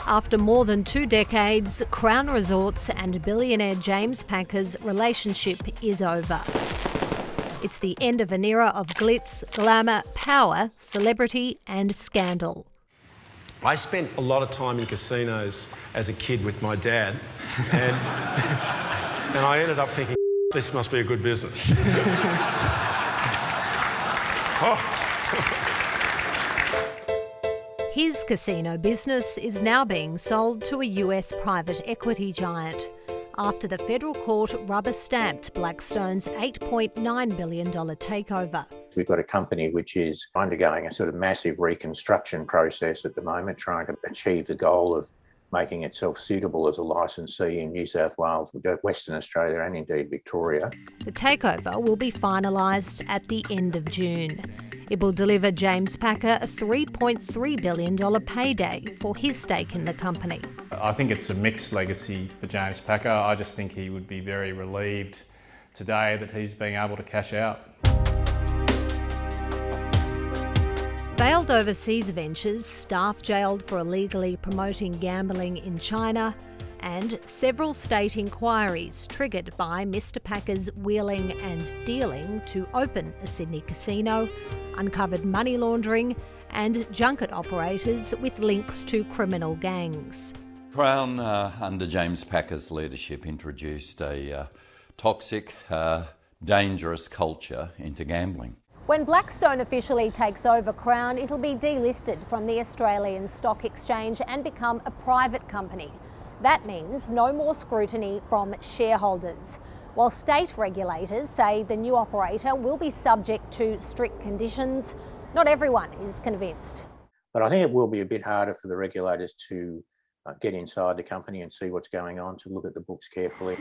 After more than 2 decades, Crown Resorts and billionaire James Packer's relationship is over. It's the end of an era of glitz, glamour, power, celebrity and scandal. I spent a lot of time in casinos as a kid with my dad, and I ended up thinking, this must be a good business. His casino business is now being sold to a US private equity giant after the federal court rubber-stamped Blackstone's $8.9 billion takeover. We've got a company which is undergoing a sort of massive reconstruction process at the moment, trying to achieve the goal of making itself suitable as a licensee in New South Wales, Western Australia and indeed Victoria. The takeover will be finalised at the end of June. It will deliver James Packer a $3.3 billion payday for his stake in the company. I think it's a mixed legacy for James Packer. I just think he would be very relieved today that he's being able to cash out. Failed overseas ventures, staff jailed for illegally promoting gambling in China, and several state inquiries triggered by Mr Packer's wheeling and dealing to open a Sydney casino, uncovered money laundering and junket operators with links to criminal gangs. Crown, under James Packer's leadership, introduced a toxic, dangerous culture into gambling. When Blackstone officially takes over Crown, it'll be delisted from the Australian Stock Exchange and become a private company. That means no more scrutiny from shareholders. While state regulators say the new operator will be subject to strict conditions, not everyone is convinced. But I think it will be a bit harder for the regulators to get inside the company and see what's going on, to look at the books carefully.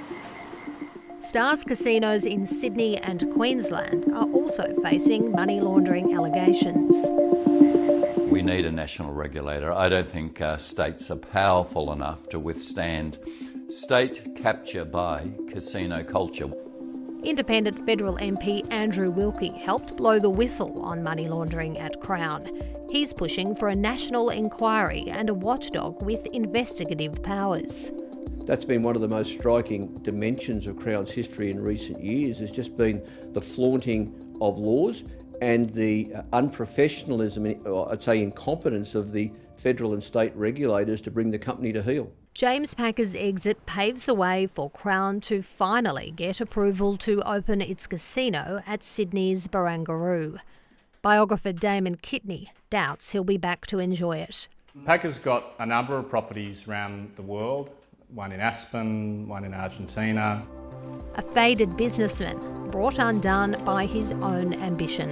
Stars casinos in Sydney and Queensland are also facing money laundering allegations. We need a national regulator. I don't think states are powerful enough to withstand state capture by casino culture. Independent federal MP Andrew Wilkie helped blow the whistle on money laundering at Crown. He's pushing for a national inquiry and a watchdog with investigative powers. That's been one of the most striking dimensions of Crown's history in recent years, has just been the flaunting of laws and the unprofessionalism, or I'd say incompetence, of the federal and state regulators to bring the company to heel. James Packer's exit paves the way for Crown to finally get approval to open its casino at Sydney's Barangaroo. Biographer Damon Kitney doubts he'll be back to enjoy it. Packer's got a number of properties around the world, one in Aspen, one in Argentina. A faded businessman brought undone by his own ambition.